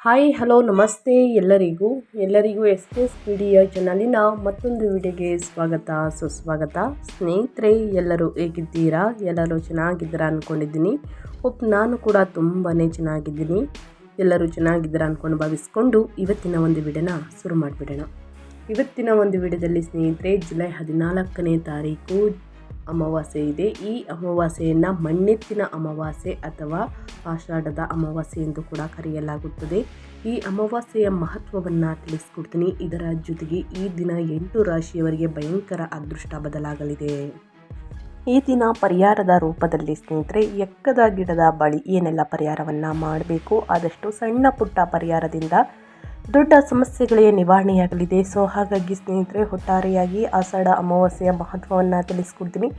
Hi hello ನಮಸ್ತೆ ಎಲ್ಲರಿಗೂ S S media ಚಾನಲಿನ ಮತ್ತೊಂದು ವಿಡಿಯೋಗೆ ಸ್ವಾಗತ ಸುಸ್ವಾಗತ. ಸ್ನೇಹಿತರೆ, ಎಲ್ಲರೂ ಹೇಗಿದ್ದೀರಾ? ಎಲ್ಲರೂ ಚೆನ್ನಾಗಿದ್ದೀರಾ ಅಂದ್ಕೊಂಡಿದ್ದೀನಿ. ನಾನು ಕೂಡ ತುಂಬಾ ಚೆನ್ನಾಗಿದ್ದೀನಿ. ಎಲ್ಲರೂ ಚೆನ್ನಾಗಿದ್ದೀರಾ ಅಂದ್ಕೊಂಡು ಭಾವಿಸ್ಕೊಂಡು ಇವತ್ತಿನ ಒಂದು ವಿಡಿಯೋನ ಶುರು ಮಾಡಿಬಿಡೋಣ. ಇವತ್ತಿನ ಒಂದು ವಿಡಿಯೋದಲ್ಲಿ ಸ್ನೇಹಿತರೆ, ಜುಲೈ 14ನೇ ತಾರೀಕು ಅಮಾವಾಸ್ಯೆ ಇದೆ. ಈ ಅಮಾವಾಸ್ಯೆಯನ್ನು ಮಣ್ಣೆತ್ತಿನ ಅಮಾವಾಸ್ಯೆ ಅಥವಾ ಆಷಾಢದ ಅಮಾವಾಸ್ಯೆ ಎಂದು ಕೂಡ ಕರೆಯಲಾಗುತ್ತದೆ. ಈ ಅಮಾವಾಸ್ಯೆಯ ಮಹತ್ವವನ್ನು ತಿಳಿಸ್ಕೊಡ್ತೀನಿ. ಇದರ ಜೊತೆಗೆ ಈ ದಿನ 8 ರಾಶಿಯವರಿಗೆ ಭಯಂಕರ ಅದೃಷ್ಟ ಬದಲಾಗಲಿದೆ. ಈ ದಿನ ಪರಿಹಾರದ ರೂಪದಲ್ಲಿ ಸ್ನೇಹಿತರೆ, ಎಕ್ಕದ ಗಿಡದ ಬಳಿ ಏನೆಲ್ಲ ಪರಿಹಾರವನ್ನು ಮಾಡಬೇಕು, ಆದಷ್ಟು ಸಣ್ಣ ಪುಟ್ಟ ಪರಿಹಾರದಿಂದ ದೊಡ್ಡ ಸಮಸ್ಯೆಗಳೇ ನಿವಾರಣೆಯಾಗಲಿದೆ. ಹಾಗಾಗಿ ಸ್ನೇಹಿತರೆ, ಒಟ್ಟಾರೆಯಾಗಿ ಆಷಾಢ ಅಮಾವಾಸ್ಯೆಯ ಮಹತ್ವವನ್ನು ತಿಳಿಸ್ಕೊಡ್ತೀನಿ,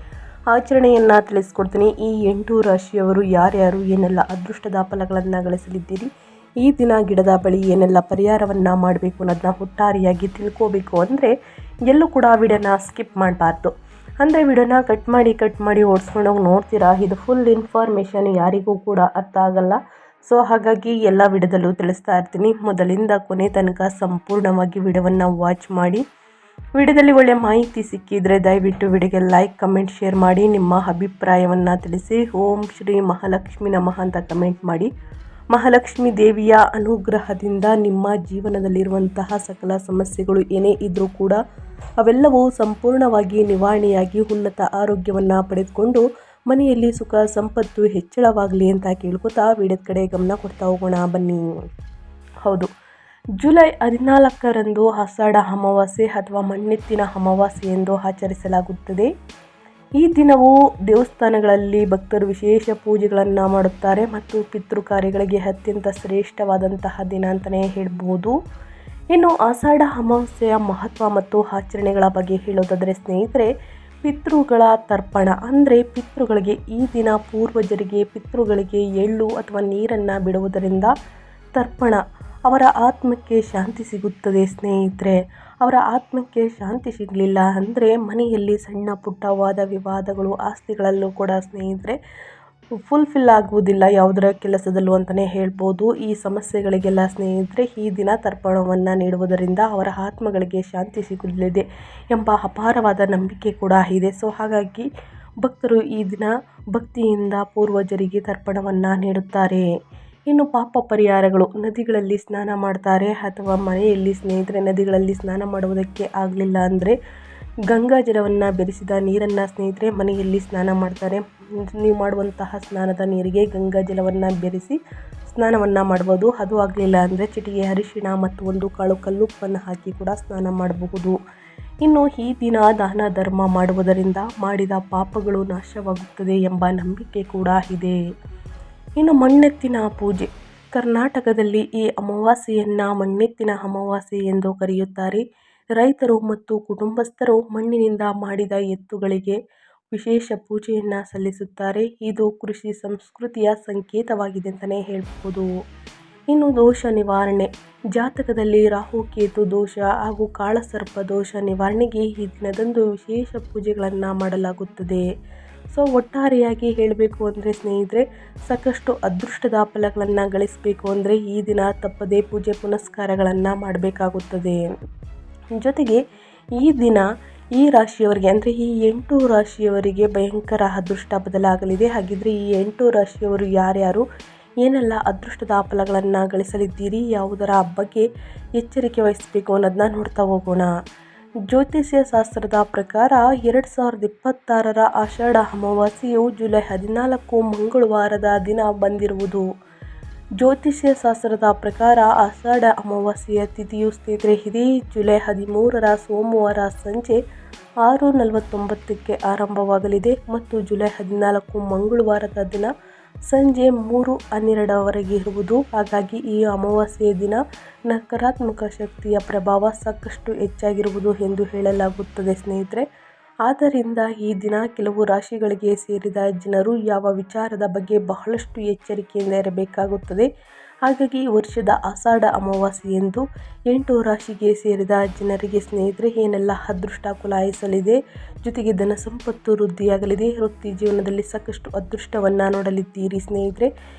ಆಚರಣೆಯನ್ನು ತಿಳಿಸ್ಕೊಡ್ತೀನಿ. ಈ 8 ರಾಶಿಯವರು ಯಾರ್ಯಾರು ಏನೆಲ್ಲ ಅದೃಷ್ಟದ ಫಲಗಳನ್ನು ಗಳಿಸಲಿದ್ದೀರಿ, ಈ ದಿನ ಗಿಡದ ಬಳಿ ಏನೆಲ್ಲ ಪರಿಹಾರವನ್ನು ಮಾಡಬೇಕು ಅನ್ನೋದನ್ನ ಒಟ್ಟಾರೆಯಾಗಿ ತಿಳ್ಕೋಬೇಕು ಅಂದರೆ ಎಲ್ಲೂ ಕೂಡ ವಿಡಿಯೋನ ಸ್ಕಿಪ್ ಮಾಡಬಾರ್ದು. ಅಂದರೆ ವಿಡಿಯೋನ ಕಟ್ ಮಾಡಿ ಓಡಿಸ್ಕೊಂಡೋಗಿ ನೋಡ್ತೀರಾ, ಇದು ಫುಲ್ ಇನ್ಫಾರ್ಮೇಷನ್ ಯಾರಿಗೂ ಕೂಡ ಅರ್ಥ ಆಗಲ್ಲ. ಹಾಗಾಗಿ ಎಲ್ಲ ವಿಡಿಯೋದಲ್ಲೂ ತಿಳಿಸ್ತಾ ಇರ್ತೀನಿ. ಮೊದಲಿಂದ ಕೊನೆ ತನಕ ಸಂಪೂರ್ಣವಾಗಿ ವಿಡಿಯೋವನ್ನು ವಾಚ್ ಮಾಡಿ. ವಿಡಿಯೋದಲ್ಲಿ ಒಳ್ಳೆಯ ಮಾಹಿತಿ ಸಿಕ್ಕಿದರೆ ದಯವಿಟ್ಟು ವಿಡಿಯೋಗೆ ಲೈಕ್, ಕಮೆಂಟ್, ಶೇರ್ ಮಾಡಿ. ನಿಮ್ಮ ಅಭಿಪ್ರಾಯವನ್ನು ತಿಳಿಸಿ. ಓಂ ಶ್ರೀ ಮಹಾಲಕ್ಷ್ಮಿ ನಮಃ ಅಂತ ಕಮೆಂಟ್ ಮಾಡಿ. ಮಹಾಲಕ್ಷ್ಮಿ ದೇವಿಯ ಅನುಗ್ರಹದಿಂದ ನಿಮ್ಮ ಜೀವನದಲ್ಲಿರುವಂತಹ ಸಕಲ ಸಮಸ್ಯೆಗಳು ಏನೇ ಇದ್ದರೂ ಕೂಡ ಅವೆಲ್ಲವೂ ಸಂಪೂರ್ಣವಾಗಿ ನಿವಾರಣೆಯಾಗಿ ಉನ್ನತ ಆರೋಗ್ಯವನ್ನು ಪಡೆದುಕೊಂಡು ಮನೆಯಲ್ಲಿ ಸುಖ ಸಂಪತ್ತು ಹೆಚ್ಚಳವಾಗಲಿ ಅಂತ ಕೇಳ್ಕೊತಾ ವಿಡಿಯೋದ ಕಡೆ ಗಮನ ಕೊಡ್ತಾ ಹೋಗೋಣ ಬನ್ನಿ. ಹೌದು, ಜುಲೈ 14ರಂದು ಆಷಾಢ ಅಮಾವಾಸ್ಯೆ ಅಥವಾ ಮಣ್ಣೆತ್ತಿನ ಅಮಾವಾಸ್ಯೆ ಎಂದು ಆಚರಿಸಲಾಗುತ್ತದೆ. ಈ ದಿನವು ದೇವಸ್ಥಾನಗಳಲ್ಲಿ ಭಕ್ತರು ವಿಶೇಷ ಪೂಜೆಗಳನ್ನು ಮಾಡುತ್ತಾರೆ ಮತ್ತು ಪಿತೃ ಕಾರ್ಯಗಳಿಗೆ ಅತ್ಯಂತ ಶ್ರೇಷ್ಠವಾದಂತಹ ದಿನ ಅಂತಲೇ ಹೇಳ್ಬೋದು. ಇನ್ನು ಆಷಾಢ ಅಮಾವಾಸ್ಯೆಯ ಮಹತ್ವ ಮತ್ತು ಆಚರಣೆಗಳ ಬಗ್ಗೆ ಹೇಳೋದಾದರೆ ಸ್ನೇಹಿತರೆ, ಪಿತೃಗಳ ತರ್ಪಣ ಅಂದರೆ ಪಿತೃಗಳಿಗೆ ಈ ದಿನ ಪೂರ್ವಜರಿಗೆ ಪಿತೃಗಳಿಗೆ ಎಳ್ಳು ಅಥವಾ ನೀರನ್ನು ಬಿಡುವುದರಿಂದ ತರ್ಪಣ, ಅವರ ಆತ್ಮಕ್ಕೆ ಶಾಂತಿ ಸಿಗುತ್ತದೆ. ಸ್ನೇಹಿತರೆ, ಅವರ ಆತ್ಮಕ್ಕೆ ಶಾಂತಿ ಸಿಗಲಿಲ್ಲ ಅಂದರೆ ಮನೆಯಲ್ಲಿ ಸಣ್ಣ ಪುಟ್ಟ ವಾದ ವಿವಾದಗಳು, ಆಸ್ತಿಗಳಲ್ಲೂ ಕೂಡ ಸ್ನೇಹಿತರೆ ಫುಲ್ಫಿಲ್ ಆಗುವುದಿಲ್ಲ ಯಾವುದರ ಕೆಲಸದಲ್ಲೂ ಅಂತಲೇ ಹೇಳ್ಬೋದು. ಈ ಸಮಸ್ಯೆಗಳಿಗೆಲ್ಲ ಸ್ನೇಹಿತರೆ ಈ ದಿನ ತರ್ಪಣವನ್ನು ನೀಡುವುದರಿಂದ ಅವರ ಆತ್ಮಗಳಿಗೆ ಶಾಂತಿ ಸಿಗಲಿದೆ ಎಂಬ ಅಪಾರವಾದ ನಂಬಿಕೆ ಕೂಡ ಇದೆ. ಹಾಗಾಗಿ ಭಕ್ತರು ಈ ದಿನ ಭಕ್ತಿಯಿಂದ ಪೂರ್ವಜರಿಗೆ ತರ್ಪಣವನ್ನು ನೀಡುತ್ತಾರೆ. ಇನ್ನು ಪಾಪ ಪರಿಹಾರಗಳು, ನದಿಗಳಲ್ಲಿ ಸ್ನಾನ ಮಾಡ್ತಾರೆ ಅಥವಾ ಮನೆಯಲ್ಲಿ ಸ್ನೇಹಿತರೆ ನದಿಗಳಲ್ಲಿ ಸ್ನಾನ ಮಾಡುವುದಕ್ಕೆ ಆಗಲಿಲ್ಲ ಅಂದರೆ ಗಂಗಾ ಜಲವನ್ನು ಬೆರೆಸಿದ ನೀರನ್ನು ಸ್ನೇಹಿತರೆ ಮನೆಯಲ್ಲಿ ಸ್ನಾನ ಮಾಡ್ತಾರೆ. ನೀವು ಮಾಡುವಂತಹ ಸ್ನಾನದ ನೀರಿಗೆ ಗಂಗಾ ಜಲವನ್ನು ಬೆರೆಸಿ ಸ್ನಾನವನ್ನು ಮಾಡ್ಬೋದು. ಅದು ಆಗಲಿಲ್ಲ ಅಂದರೆ ಚಿಟಿಕೆ ಅರಿಶಿಣ ಮತ್ತು 1 ಕಾಳು ಕಲ್ಲುಪ್ಪನ್ನು ಹಾಕಿ ಕೂಡ ಸ್ನಾನ ಮಾಡಬಹುದು. ಇನ್ನು ಈ ದಿನ ದಾನ ಧರ್ಮ ಮಾಡುವುದರಿಂದ ಮಾಡಿದ ಪಾಪಗಳು ನಾಶವಾಗುತ್ತದೆ ಎಂಬ ನಂಬಿಕೆ ಕೂಡ ಇದೆ. ಇನ್ನು ಮಣ್ಣೆತ್ತಿನ ಪೂಜೆ, ಕರ್ನಾಟಕದಲ್ಲಿ ಈ ಅಮಾವಾಸ್ಯೆಯನ್ನು ಮಣ್ಣೆತ್ತಿನ ಅಮಾವಾಸ್ಯೆ ಎಂದು ಕರೆಯುತ್ತಾರೆ. ರೈತರು ಮತ್ತು ಕುಟುಂಬಸ್ಥರು ಮಣ್ಣಿನಿಂದ ಮಾಡಿದ ಎತ್ತುಗಳಿಗೆ ವಿಶೇಷ ಪೂಜೆಯನ್ನು ಸಲ್ಲಿಸುತ್ತಾರೆ. ಇದು ಕೃಷಿ ಸಂಸ್ಕೃತಿಯ ಸಂಕೇತವಾಗಿದೆ ಅಂತಲೇ ಹೇಳ್ಬೋದು. ಇನ್ನು ದೋಷ ನಿವಾರಣೆ, ಜಾತಕದಲ್ಲಿ ರಾಹುಕೇತು ದೋಷ ಹಾಗೂ ಕಾಳಸರ್ಪ ದೋಷ ನಿವಾರಣೆಗೆ ಈ ದಿನದಂದು ವಿಶೇಷ ಪೂಜೆಗಳನ್ನು ಮಾಡಲಾಗುತ್ತದೆ. ಒಟ್ಟಾರೆಯಾಗಿ ಹೇಳಬೇಕು ಅಂದರೆ ಸ್ನೇಹಿತರೆ, ಸಾಕಷ್ಟು ಅದೃಷ್ಟದ ಫಲಗಳನ್ನು ಗಳಿಸಬೇಕು ಅಂದರೆ ಈ ದಿನ ತಪ್ಪದೇ ಪೂಜೆ ಪುನಸ್ಕಾರಗಳನ್ನು ಮಾಡಬೇಕಾಗುತ್ತದೆ. ಜೊತೆಗೆ ಈ ದಿನ ಈ ರಾಶಿಯವರಿಗೆ ಅಂದರೆ ಈ 8 ರಾಶಿಯವರಿಗೆ ಭಯಂಕರ ಅದೃಷ್ಟ ಬದಲಾಗಲಿದೆ. ಹಾಗಿದ್ರೆ ಈ 8 ರಾಶಿಯವರು ಯಾರ್ಯಾರು ಏನೆಲ್ಲ ಅದೃಷ್ಟದ ಫಲಗಳನ್ನು ಗಳಿಸಲಿದ್ದೀರಿ, ಯಾವುದರ ಬಗ್ಗೆ ಎಚ್ಚರಿಕೆ ವಹಿಸಬೇಕು ಅನ್ನೋದನ್ನ ನೋಡ್ತಾ ಹೋಗೋಣ. ಜ್ಯೋತಿಷ್ಯ ಶಾಸ್ತ್ರದ ಪ್ರಕಾರ 2026ರ ಆಷಾಢ ಅಮಾವಾಸ್ಯೆಯು ಜುಲೈ 14 ಮಂಗಳವಾರದ ದಿನ ಬಂದಿರುವುದು. ಜ್ಯೋತಿಷ್ಯ ಶಾಸ್ತ್ರದ ಪ್ರಕಾರ ಆಷಾಢ ಅಮಾವಾಸ್ಯೆಯ ತಿಥಿಯು ಸ್ನೇಹಿತರೆ ಇದೇ ಜುಲೈ 13ರ ಸೋಮವಾರ ಸಂಜೆ 6:49ಕ್ಕೆ ಆರಂಭವಾಗಲಿದೆ ಮತ್ತು ಜುಲೈ 14 ಮಂಗಳವಾರದ ದಿನ ಸಂಜೆ 3:12ವರೆಗೆ ಇರುವುದು. ಹಾಗಾಗಿ ಈ ಅಮಾವಾಸ್ಯೆಯ ದಿನ ನಕಾರಾತ್ಮಕ ಶಕ್ತಿಯ ಪ್ರಭಾವ ಸಾಕಷ್ಟು ಹೆಚ್ಚಾಗಿರುವುದು ಎಂದು ಹೇಳಲಾಗುತ್ತದೆ ಸ್ನೇಹಿತರೆ. ಆದ್ದರಿಂದ ಈ ದಿನ ಕೆಲವು ರಾಶಿಗಳಿಗೆ ಸೇರಿದ ಜನರು ಯಾವ ವಿಚಾರದ ಬಗ್ಗೆ ಬಹಳಷ್ಟು ಎಚ್ಚರಿಕೆಯಿಂದ ಇರಬೇಕಾಗುತ್ತದೆ ಹಾಗಾಗಿ ಈ ವರ್ಷದ ಆಷಾಢ ಅಮಾವಾಸ್ಯೆಯಂದು 8 ರಾಶಿಗೆ ಸೇರಿದ ಜನರಿಗೆ ಸ್ನೇಹಿತರೆ ಏನೆಲ್ಲ ಅದೃಷ್ಟ ಕುಲಾಯಿಸಲಿದೆ, ಜೊತೆಗೆ ಧನ ಸಂಪತ್ತು ವೃದ್ಧಿಯಾಗಲಿದೆ, ವೃತ್ತಿ ಜೀವನದಲ್ಲಿ ಸಾಕಷ್ಟು ಅದೃಷ್ಟವನ್ನು ನೋಡಲಿದ್ದೀರಿ ಸ್ನೇಹಿತರೆ.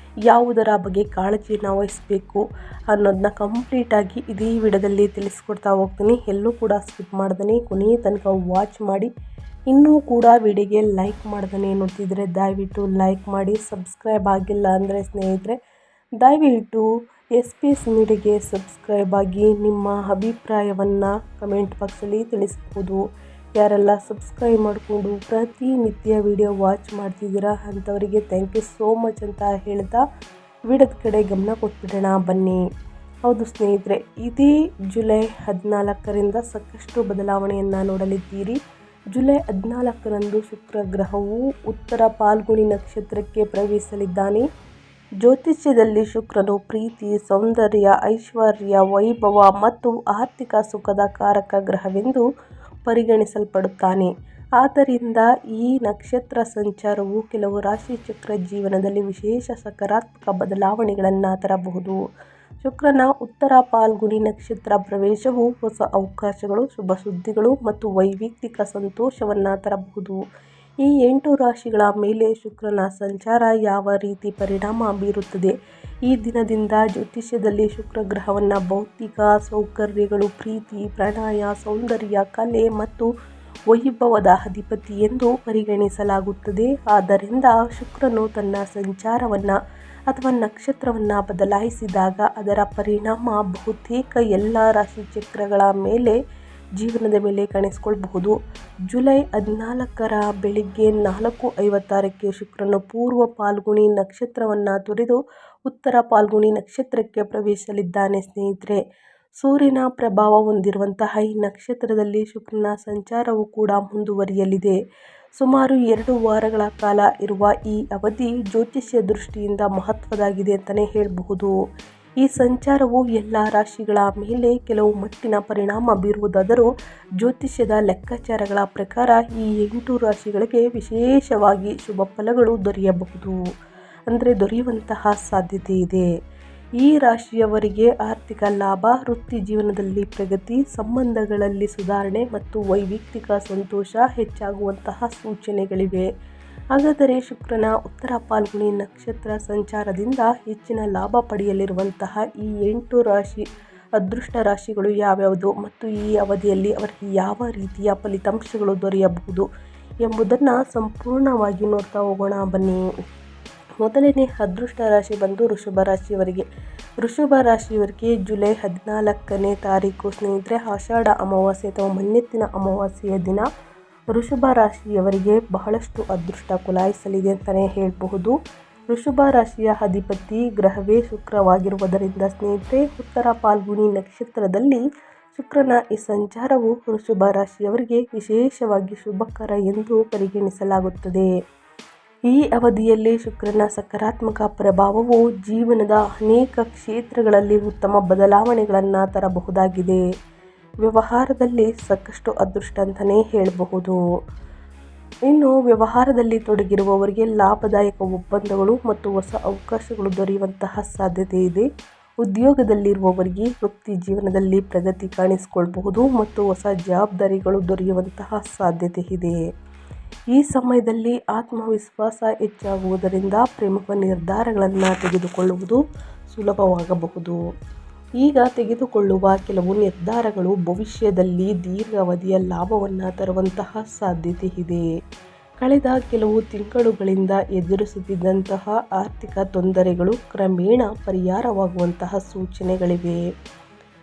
ಯಾವುದರ ಬಗ್ಗೆ ಕಾಳಜಿಯನ್ನು ವಹಿಸಬೇಕು ಅನ್ನೋದನ್ನ ಕಂಪ್ಲೀಟಾಗಿ ಇದೇ ವಿಡಿಯೋದಲ್ಲಿ ತಿಳಿಸ್ಕೊಡ್ತಾ ಹೋಗ್ತೀನಿ. ಎಲ್ಲೂ ಕೂಡ ಸ್ಕಿಪ್ ಮಾಡ್ದೇ ಕೊನೆಯ ತನಕ ವಾಚ್ ಮಾಡಿ. ಇನ್ನೂ ಕೂಡ ವಿಡಿಯೋಗೆ ಲೈಕ್ ಮಾಡ್ದೇ ನೋಡ್ತಿದ್ರೆ ದಯವಿಟ್ಟು ಲೈಕ್ ಮಾಡಿ. ಸಬ್ಸ್ಕ್ರೈಬ್ ಆಗಿಲ್ಲ ಅಂದರೆ ಸ್ನೇಹಿತರೆ ದಯವಿಟ್ಟು SPS ಮೀಡಿಯಾಗೆ ಸಬ್ಸ್ಕ್ರೈಬ್ ಆಗಿ ನಿಮ್ಮ ಅಭಿಪ್ರಾಯವನ್ನು ಕಮೆಂಟ್ ಬಾಕ್ಸಲ್ಲಿ ತಿಳಿಸ್ಬೋದು. ಯಾರೆಲ್ಲ ಸಬ್ಸ್ಕ್ರೈಬ್ ಮಾಡಿಕೊಂಡು ಪ್ರತಿನಿತ್ಯ ವಿಡಿಯೋ ವಾಚ್ ಮಾಡ್ತಿದ್ದೀರಾ ಅಂಥವರಿಗೆ ಥ್ಯಾಂಕ್ ಯು ಸೋ ಮಚ್ ಅಂತ ಹೇಳ್ತಾ ವಿಡಿಯೋದ ಕಡೆ ಗಮನ ಕೊಟ್ಬಿಡೋಣ ಬನ್ನಿ. ಹೌದು ಸ್ನೇಹಿತರೆ, ಇದೇ ಜುಲೈ 14ರಿಂದ ಸಾಕಷ್ಟು ಬದಲಾವಣೆಯನ್ನು ನೋಡಲಿದ್ದೀರಿ. ಜುಲೈ 14ರಂದು ಶುಕ್ರ ಗ್ರಹವು ಉತ್ತರ ಫಾಲ್ಗುಣಿ ನಕ್ಷತ್ರಕ್ಕೆ ಪ್ರವೇಶಿಸಲಿದ್ದಾನೆ. ಜ್ಯೋತಿಷ್ಯದಲ್ಲಿ ಶುಕ್ರನು ಪ್ರೀತಿ, ಸೌಂದರ್ಯ, ಐಶ್ವರ್ಯ, ವೈಭವ ಮತ್ತು ಆರ್ಥಿಕ ಸುಖದ ಕಾರಕ ಗ್ರಹವೆಂದು ಪರಿಗಣಿಸಲ್ಪಡುತ್ತಾನೆ. ಆದ್ದರಿಂದ ಈ ನಕ್ಷತ್ರ ಸಂಚಾರವು ಕೆಲವು ರಾಶಿ ಚಕ್ರ ಜೀವನದಲ್ಲಿ ವಿಶೇಷ ಸಕಾರಾತ್ಮಕ ಬದಲಾವಣೆಗಳನ್ನು ತರಬಹುದು. ಶುಕ್ರನ ಉತ್ತರ ಫಾಲ್ಗುಣಿ ನಕ್ಷತ್ರ ಪ್ರವೇಶವು ಹೊಸ ಅವಕಾಶಗಳು, ಶುಭ ಸುದ್ದಿಗಳು ಮತ್ತು ವೈಯಕ್ತಿಕ ಸಂತೋಷವನ್ನು ತರಬಹುದು. ಈ 8 ರಾಶಿಗಳ ಮೇಲೆ ಶುಕ್ರನ ಸಂಚಾರ ಯಾವ ರೀತಿ ಪರಿಣಾಮ ಬೀರುತ್ತದೆ? ಈ ದಿನದಿಂದ ಜ್ಯೋತಿಷ್ಯದಲ್ಲಿ ಶುಕ್ರ ಗ್ರಹವನ್ನು ಭೌತಿಕ ಸೌಕರ್ಯಗಳು, ಪ್ರೀತಿ, ಪ್ರಣಯ, ಸೌಂದರ್ಯ, ಕಲೆ ಮತ್ತು ವೈಭವದ ಅಧಿಪತಿ ಎಂದು ಪರಿಗಣಿಸಲಾಗುತ್ತದೆ. ಆದ್ದರಿಂದ ಶುಕ್ರನು ತನ್ನ ಸಂಚಾರವನ್ನು ಅಥವಾ ನಕ್ಷತ್ರವನ್ನು ಬದಲಾಯಿಸಿದಾಗ ಅದರ ಪರಿಣಾಮ ಬಹುತೇಕ ಎಲ್ಲ ರಾಶಿಚಕ್ರಗಳ ಮೇಲೆ ಜೀವನದ ಮೇಲೆ ಕಾಣಿಸಿಕೊಳ್ಳಬಹುದು. ಜುಲೈ 14ರ ಬೆಳಿಗ್ಗೆ 4:56ಕ್ಕೆ ಶುಕ್ರನು ಪೂರ್ವ ಫಾಲ್ಗುಣಿ ನಕ್ಷತ್ರವನ್ನು ತೊರೆದು ಉತ್ತರ ಫಾಲ್ಗುಣಿ ನಕ್ಷತ್ರಕ್ಕೆ ಪ್ರವೇಶಿಸಲಿದ್ದಾನೆ. ಸ್ನೇಹಿತರೆ, ಸೂರ್ಯನ ಪ್ರಭಾವ ಹೊಂದಿರುವಂತಹ ಈ ನಕ್ಷತ್ರದಲ್ಲಿ ಶುಕ್ರನ ಸಂಚಾರವು ಕೂಡ ಮುಂದುವರಿಯಲಿದೆ. ಸುಮಾರು 2 ವಾರಗಳ ಕಾಲ ಇರುವ ಈ ಅವಧಿ ಜ್ಯೋತಿಷ್ಯ ದೃಷ್ಟಿಯಿಂದ ಮಹತ್ವದಾಗಿದೆ ಅಂತಲೇ ಹೇಳಬಹುದು. ಈ ಸಂಚಾರವು ಎಲ್ಲ ರಾಶಿಗಳ ಮೇಲೆ ಕೆಲವು ಮಟ್ಟಿನ ಪರಿಣಾಮ ಬೀರುವುದಾದರೂ ಜ್ಯೋತಿಷ್ಯದ ಲೆಕ್ಕಾಚಾರಗಳ ಪ್ರಕಾರ ಈ 8 ರಾಶಿಗಳಿಗೆ ವಿಶೇಷವಾಗಿ ಶುಭ ಫಲಗಳು ದೊರೆಯುವಂತಹ ಸಾಧ್ಯತೆ ಇದೆ. ಈ ರಾಶಿಯವರಿಗೆ ಆರ್ಥಿಕ ಲಾಭ, ವೃತ್ತಿ ಜೀವನದಲ್ಲಿ ಪ್ರಗತಿ, ಸಂಬಂಧಗಳಲ್ಲಿ ಸುಧಾರಣೆ ಮತ್ತು ವೈಯಕ್ತಿಕ ಸಂತೋಷ ಹೆಚ್ಚಾಗುವಂತಹ ಸೂಚನೆಗಳಿವೆ. ಹಾಗಾದರೆ ಶುಕ್ರನ ಉತ್ತರ ಫಾಲ್ಗುಣಿ ನಕ್ಷತ್ರ ಸಂಚಾರದಿಂದ ಹೆಚ್ಚಿನ ಲಾಭ ಪಡೆಯಲಿರುವಂತಹ ಈ 8 ರಾಶಿ ಅದೃಷ್ಟ ರಾಶಿಗಳು ಯಾವ್ಯಾವುದು ಮತ್ತು ಈ ಅವಧಿಯಲ್ಲಿ ಅವರಿಗೆ ಯಾವ ರೀತಿಯ ಫಲಿತಾಂಶಗಳು ದೊರೆಯಬಹುದು ಎಂಬುದನ್ನು ಸಂಪೂರ್ಣವಾಗಿ ನೋಡ್ತಾ ಹೋಗೋಣ ಬನ್ನಿ. ಮೊದಲನೇ ಅದೃಷ್ಟ ರಾಶಿ ಬಂದು ವೃಷಭ ರಾಶಿಯವರಿಗೆ. ವೃಷಭ ರಾಶಿಯವರಿಗೆ ಜುಲೈ 14ನೇ ತಾರೀಕು ಸ್ನೇಹಿತರೆ ಆಷಾಢ ಅಮಾವಾಸ್ಯೆ ಅಥವಾ ಮಣ್ಣೆತ್ತಿನ ಅಮಾವಾಸ್ಯೆಯ ದಿನ ವೃಷಭ ರಾಶಿಯವರಿಗೆ ಬಹಳಷ್ಟು ಅದೃಷ್ಟ ಕುಲಾಯಿಸಲಿದೆ ಅಂತಲೇ ಹೇಳಬಹುದು. ವೃಷಭ ರಾಶಿಯ ಅಧಿಪತಿ ಗ್ರಹವೇ ಶುಕ್ರವಾಗಿರುವುದರಿಂದ ಸ್ನೇಹಿತರೆ ಉತ್ತರ ಫಾಲ್ಗುಣಿ ನಕ್ಷತ್ರದಲ್ಲಿ ಶುಕ್ರನ ಈ ಸಂಚಾರವು ವೃಷಭ ರಾಶಿಯವರಿಗೆ ವಿಶೇಷವಾಗಿ ಶುಭಕರ ಎಂದು ಪರಿಗಣಿಸಲಾಗುತ್ತದೆ. ಈ ಅವಧಿಯಲ್ಲಿ ಶುಕ್ರನ ಸಕಾರಾತ್ಮಕ ಪ್ರಭಾವವು ಜೀವನದ ಅನೇಕ ಕ್ಷೇತ್ರಗಳಲ್ಲಿ ಉತ್ತಮ ಬದಲಾವಣೆಗಳನ್ನು ತರಬಹುದಾಗಿದೆ. ವ್ಯವಹಾರದಲ್ಲಿ ಸಾಕಷ್ಟು ಅದೃಷ್ಟ ಅಂತಲೇ ಹೇಳಬಹುದು. ಇನ್ನು ವ್ಯವಹಾರದಲ್ಲಿ ತೊಡಗಿರುವವರಿಗೆ ಲಾಭದಾಯಕ ಒಪ್ಪಂದಗಳು ಮತ್ತು ಹೊಸ ಅವಕಾಶಗಳು ದೊರೆಯುವಂತಹ ಸಾಧ್ಯತೆ ಇದೆ. ಉದ್ಯೋಗದಲ್ಲಿರುವವರಿಗೆ ವೃತ್ತಿ ಜೀವನದಲ್ಲಿ ಪ್ರಗತಿ ಕಾಣಿಸಿಕೊಳ್ಳಬಹುದು ಮತ್ತು ಹೊಸ ಜವಾಬ್ದಾರಿಗಳು ದೊರೆಯುವಂತಹ ಸಾಧ್ಯತೆ ಇದೆ. ಈ ಸಮಯದಲ್ಲಿ ಆತ್ಮವಿಶ್ವಾಸ ಹೆಚ್ಚಾಗುವುದರಿಂದ ಪ್ರಮುಖ ನಿರ್ಧಾರಗಳನ್ನು ತೆಗೆದುಕೊಳ್ಳುವುದು ಸುಲಭವಾಗಬಹುದು. ಈಗ ತೆಗೆದುಕೊಳ್ಳುವ ಕೆಲವು ನಿರ್ಧಾರಗಳು ಭವಿಷ್ಯದಲ್ಲಿ ದೀರ್ಘಾವಧಿಯ ಲಾಭವನ್ನು ತರುವಂತಹ ಸಾಧ್ಯತೆ ಇದೆ. ಕಳೆದ ಕೆಲವು ತಿಂಗಳುಗಳಿಂದ ಎದುರಿಸುತ್ತಿದ್ದಂತಹ ಆರ್ಥಿಕ ತೊಂದರೆಗಳು ಕ್ರಮೇಣ ಪರಿಹಾರವಾಗುವಂತಹ ಸೂಚನೆಗಳಿವೆ.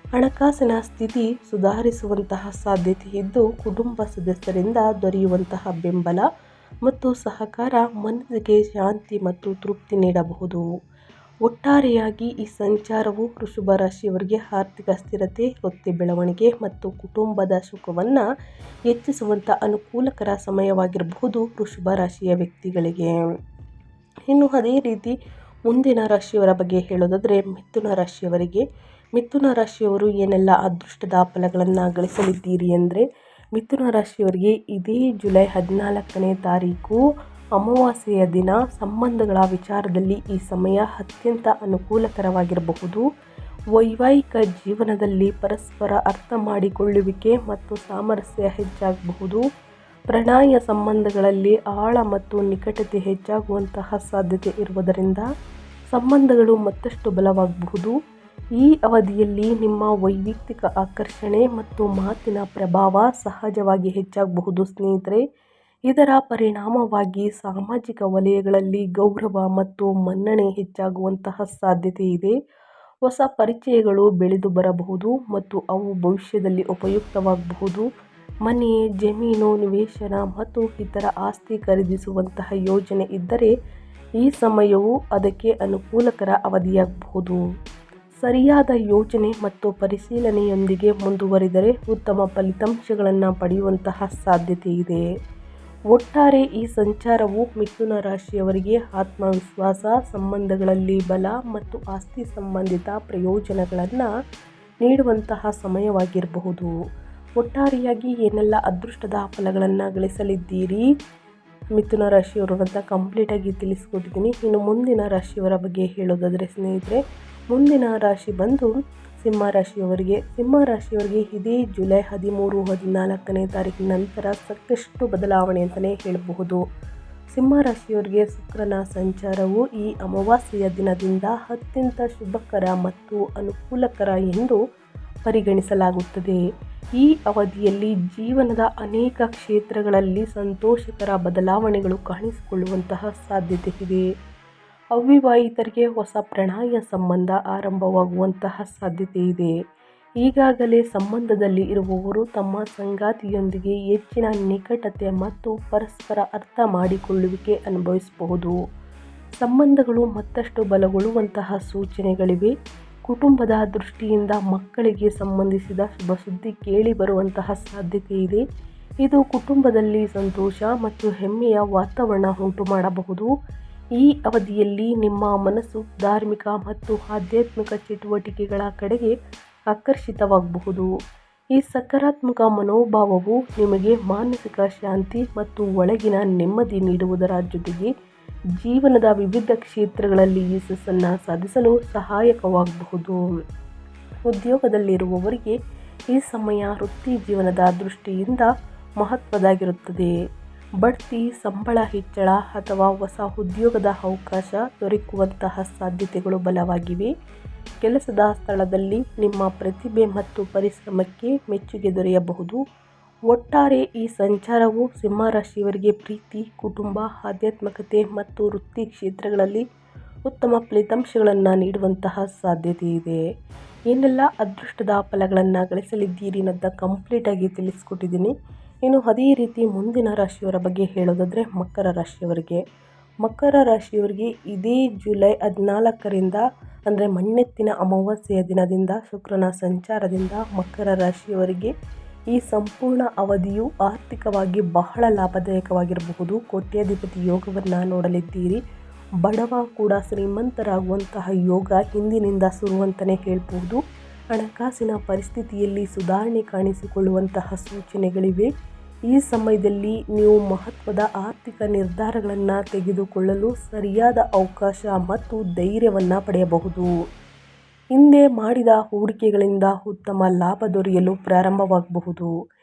ಹಣಕಾಸಿನ ಸ್ಥಿತಿ ಸುಧಾರಿಸುವಂತಹ ಸಾಧ್ಯತೆ ಇದ್ದು ಕುಟುಂಬ ಸದಸ್ಯರಿಂದ ದೊರೆಯುವಂತಹ ಬೆಂಬಲ ಮತ್ತು ಸಹಕಾರ ಮನಸ್ಸಿಗೆ ಶಾಂತಿ ಮತ್ತು ತೃಪ್ತಿ ನೀಡಬಹುದು. ಒಟ್ಟಾರೆಯಾಗಿ ಈ ಸಂಚಾರವು ವೃಷಭ ರಾಶಿಯವರಿಗೆ ಆರ್ಥಿಕ ಸ್ಥಿರತೆ, ವೃತ್ತಿ ಬೆಳವಣಿಗೆ ಮತ್ತು ಕುಟುಂಬದ ಸುಖವನ್ನು ಹೆಚ್ಚಿಸುವಂಥ ಅನುಕೂಲಕರ ಸಮಯವಾಗಿರಬಹುದು ವೃಷಭ ರಾಶಿಯ ವ್ಯಕ್ತಿಗಳಿಗೆ. ಇನ್ನು ಅದೇ ರೀತಿ ಮುಂದಿನ ರಾಶಿಯವರ ಬಗ್ಗೆ ಹೇಳೋದಾದರೆ ಮಿಥುನ ರಾಶಿಯವರಿಗೆ. ಮಿಥುನ ರಾಶಿಯವರು ಏನೆಲ್ಲ ಅದೃಷ್ಟದ ಫಲಗಳನ್ನು ಗಳಿಸಲಿದ್ದೀರಿ ಅಂದರೆ ಮಿಥುನ ರಾಶಿಯವರಿಗೆ ಇದೇ ಜುಲೈ 14ನೇ ತಾರೀಕು ಅಮಾವಾಸ್ಯೆಯ ದಿನ ಸಂಬಂಧಗಳ ವಿಚಾರದಲ್ಲಿ ಈ ಸಮಯ ಅತ್ಯಂತ ಅನುಕೂಲಕರವಾಗಿರಬಹುದು. ವೈವಾಹಿಕ ಜೀವನದಲ್ಲಿ ಪರಸ್ಪರ ಅರ್ಥ ಮಾಡಿಕೊಳ್ಳುವಿಕೆ ಮತ್ತು ಸಾಮರಸ್ಯ ಹೆಚ್ಚಾಗಬಹುದು. ಪ್ರಣಯ ಸಂಬಂಧಗಳಲ್ಲಿ ಆಳ ಮತ್ತು ನಿಕಟತೆ ಹೆಚ್ಚಾಗುವಂತಹ ಸಾಧ್ಯತೆ ಇರುವುದರಿಂದ ಸಂಬಂಧಗಳು ಮತ್ತಷ್ಟು ಬಲವಾಗಬಹುದು. ಈ ಅವಧಿಯಲ್ಲಿ ನಿಮ್ಮ ವೈಯಕ್ತಿಕ ಆಕರ್ಷಣೆ ಮತ್ತು ಮಾತಿನ ಪ್ರಭಾವ ಸಹಜವಾಗಿ ಹೆಚ್ಚಾಗಬಹುದು ಸ್ನೇಹಿತರೆ. ಇದರ ಪರಿಣಾಮವಾಗಿ ಸಾಮಾಜಿಕ ವಲಯಗಳಲ್ಲಿ ಗೌರವ ಮತ್ತು ಮನ್ನಣೆ ಹೆಚ್ಚಾಗುವಂತಹ ಸಾಧ್ಯತೆ ಇದೆ. ಹೊಸ ಪರಿಚಯಗಳು ಬೆಳೆದು ಬರಬಹುದು ಮತ್ತು ಅವು ಭವಿಷ್ಯದಲ್ಲಿ ಉಪಯುಕ್ತವಾಗಬಹುದು. ಮನೆ, ಜಮೀನು, ನಿವೇಶನ ಮತ್ತು ಇತರ ಆಸ್ತಿ ಖರೀದಿಸುವಂತಹ ಯೋಜನೆ ಇದ್ದರೆ ಈ ಸಮಯವು ಅದಕ್ಕೆ ಅನುಕೂಲಕರ ಅವಧಿಯಾಗಬಹುದು. ಸರಿಯಾದ ಯೋಜನೆ ಮತ್ತು ಪರಿಶೀಲನೆಯೊಂದಿಗೆ ಮುಂದುವರಿದರೆ ಉತ್ತಮ ಫಲಿತಾಂಶಗಳನ್ನು ಪಡೆಯುವಂತಹ ಸಾಧ್ಯತೆ ಇದೆ. ಒಟ್ಟಾರೆ ಈ ಸಂಚಾರವು ಮಿಥುನ ರಾಶಿಯವರಿಗೆ ಆತ್ಮವಿಶ್ವಾಸ, ಸಂಬಂಧಗಳಲ್ಲಿ ಬಲ ಮತ್ತು ಆಸ್ತಿ ಸಂಬಂಧಿತ ಪ್ರಯೋಜನಗಳನ್ನು ನೀಡುವಂತಹ ಸಮಯವಾಗಿರಬಹುದು. ಒಟ್ಟಾರೆಯಾಗಿ ಏನೆಲ್ಲ ಅದೃಷ್ಟದ ಫಲಗಳನ್ನು ಗಳಿಸಲಿದ್ದೀರಿ ಮಿಥುನ ರಾಶಿಯವರು ಅಂತ ಕಂಪ್ಲೀಟಾಗಿ ತಿಳಿಸ್ಕೊಟ್ಟಿದ್ದೀನಿ. ಇನ್ನು ಮುಂದಿನ ರಾಶಿಯವರ ಬಗ್ಗೆ ಹೇಳೋದಾದರೆ ಸ್ನೇಹಿತರೆ, ಮುಂದಿನ ರಾಶಿ ಬಂದು ಸಿಂಹ ರಾಶಿಯವರಿಗೆ. ಸಿಂಹ ರಾಶಿಯವರಿಗೆ ಇದೇ ಜುಲೈ 13-14ನೇ ತಾರೀಕಿನ ನಂತರ ಸಾಕಷ್ಟು ಬದಲಾವಣೆ ಅಂತಲೇ ಹೇಳಬಹುದು. ಸಿಂಹ ರಾಶಿಯವರಿಗೆ ಶುಕ್ರನ ಸಂಚಾರವು ಈ ಅಮಾವಾಸ್ಯೆಯ ದಿನದಿಂದ ಅತ್ಯಂತ ಶುಭಕರ ಮತ್ತು ಅನುಕೂಲಕರ ಎಂದು ಪರಿಗಣಿಸಲಾಗುತ್ತದೆ. ಈ ಅವಧಿಯಲ್ಲಿ ಜೀವನದ ಅನೇಕ ಕ್ಷೇತ್ರಗಳಲ್ಲಿ ಸಂತೋಷಕರ ಬದಲಾವಣೆಗಳು ಕಾಣಿಸಿಕೊಳ್ಳುವಂತಹ ಸಾಧ್ಯತೆ ಇದೆ. ಅವಿವಾಹಿತರಿಗೆ ಹೊಸ ಪ್ರಣಯ ಸಂಬಂಧ ಆರಂಭವಾಗುವಂತಹ ಸಾಧ್ಯತೆ ಇದೆ. ಈಗಾಗಲೇ ಸಂಬಂಧದಲ್ಲಿ ಇರುವವರು ತಮ್ಮ ಸಂಗಾತಿಯೊಂದಿಗೆ ಹೆಚ್ಚಿನ ನಿಕಟತೆ ಮತ್ತು ಪರಸ್ಪರ ಅರ್ಥ ಮಾಡಿಕೊಳ್ಳುವಿಕೆ ಅನುಭವಿಸಬಹುದು. ಸಂಬಂಧಗಳು ಮತ್ತಷ್ಟು ಬಲಗೊಳ್ಳುವಂತಹ ಸೂಚನೆಗಳಿವೆ. ಕುಟುಂಬದ ದೃಷ್ಟಿಯಿಂದ ಮಕ್ಕಳಿಗೆ ಸಂಬಂಧಿಸಿದ ಶುಭ ಸುದ್ದಿ ಕೇಳಿ ಬರುವಂತಹ ಸಾಧ್ಯತೆ ಇದೆ. ಇದು ಕುಟುಂಬದಲ್ಲಿ ಸಂತೋಷ ಮತ್ತು ಹೆಮ್ಮೆಯ ವಾತಾವರಣ ಉಂಟು ಮಾಡಬಹುದು. ಈ ಅವಧಿಯಲ್ಲಿ ನಿಮ್ಮ ಮನಸ್ಸು ಧಾರ್ಮಿಕ ಮತ್ತು ಆಧ್ಯಾತ್ಮಿಕ ಚಟುವಟಿಕೆಗಳ ಕಡೆಗೆ ಆಕರ್ಷಿತವಾಗಬಹುದು. ಈ ಸಕಾರಾತ್ಮಕ ಮನೋಭಾವವು ನಿಮಗೆ ಮಾನಸಿಕ ಶಾಂತಿ ಮತ್ತು ಒಳಗಿನ ನೆಮ್ಮದಿ ನೀಡುವುದರ ಜೊತೆಗೆ ಜೀವನದ ವಿವಿಧ ಕ್ಷೇತ್ರಗಳಲ್ಲಿ ಯಶಸ್ಸನ್ನು ಸಾಧಿಸಲು ಸಹಾಯಕವಾಗಬಹುದು. ಉದ್ಯೋಗದಲ್ಲಿರುವವರಿಗೆ ಈ ಸಮಯ ವೃತ್ತಿ ಜೀವನದ ದೃಷ್ಟಿಯಿಂದ ಮಹತ್ವದಾಗಿರುತ್ತದೆ. ಬಡ್ತಿ, ಸಂಬಳ ಹೆಚ್ಚಳ ಅಥವಾ ಹೊಸ ಉದ್ಯೋಗದ ಅವಕಾಶ ದೊರಕುವಂತಹ ಸಾಧ್ಯತೆಗಳು ಬಲವಾಗಿವೆ. ಕೆಲಸದ ಸ್ಥಳದಲ್ಲಿ ನಿಮ್ಮ ಪ್ರತಿಭೆ ಮತ್ತು ಪರಿಶ್ರಮಕ್ಕೆ ಮೆಚ್ಚುಗೆ ದೊರೆಯಬಹುದು. ಒಟ್ಟಾರೆ ಈ ಸಂಚಾರವು ಸಿಂಹರಾಶಿಯವರಿಗೆ ಪ್ರೀತಿ, ಕುಟುಂಬ, ಆಧ್ಯಾತ್ಮಿಕತೆ ಮತ್ತು ವೃತ್ತಿ ಕ್ಷೇತ್ರಗಳಲ್ಲಿ ಉತ್ತಮ ಫಲಿತಾಂಶಗಳನ್ನು ನೀಡುವಂತಹ ಸಾಧ್ಯತೆ ಇದೆ. ಏನೆಲ್ಲ ಅದೃಷ್ಟದ ಫಲಗಳನ್ನು ಗಳಿಸಲಿದ್ದೀರಿ ಅನ್ನೋದನ್ನ ಕಂಪ್ಲೀಟಾಗಿ ತಿಳಿಸ್ಕೊಟ್ಟಿದ್ದೀನಿ. ಇನ್ನು ಅದೇ ರೀತಿ ಮುಂದಿನ ರಾಶಿಯವರ ಬಗ್ಗೆ ಹೇಳೋದಾದರೆ ಮಕರ ರಾಶಿಯವರಿಗೆ. ಮಕರ ರಾಶಿಯವರಿಗೆ ಇದೇ ಜುಲೈ 14ರಿಂದ ಅಂದರೆ ಮಣ್ಣೆತ್ತಿನ ಅಮಾವಾಸ್ಯೆಯ ದಿನದಿಂದ ಶುಕ್ರನ ಸಂಚಾರದಿಂದ ಮಕರ ರಾಶಿಯವರಿಗೆ ಈ ಸಂಪೂರ್ಣ ಅವಧಿಯು ಆರ್ಥಿಕವಾಗಿ ಬಹಳ ಲಾಭದಾಯಕವಾಗಿರಬಹುದು. ಕೋಟ್ಯಾಧಿಪತಿ ಯೋಗವನ್ನು ನೋಡಲಿದ್ದೀರಿ. ಬಡವ ಕೂಡ ಶ್ರೀಮಂತರಾಗುವಂತಹ ಯೋಗ ಹಿಂದಿನಿಂದ ಶುರುವಂತಲೇ ಹೇಳ್ಬೋದು. ಹಣಕಾಸಿನ ಪರಿಸ್ಥಿತಿಯಲ್ಲಿ ಸುಧಾರಣೆ ಕಾಣಿಸಿಕೊಳ್ಳುವಂತಹ ಸೂಚನೆಗಳಿವೆ. ಈ ಸಮಯದಲ್ಲಿ ನೀವು ಮಹತ್ವದ ಆರ್ಥಿಕ ನಿರ್ಧಾರಗಳನ್ನು ತೆಗೆದುಕೊಳ್ಳಲು ಸರಿಯಾದ ಅವಕಾಶ ಮತ್ತು ಧೈರ್ಯವನ್ನು ಪಡೆಯಬಹುದು. ಹಿಂದೆ ಮಾಡಿದ ಹೂಡಿಕೆಗಳಿಂದ ಉತ್ತಮ ಲಾಭ ದೊರೆಯಲು ಪ್ರಾರಂಭವಾಗಬಹುದು.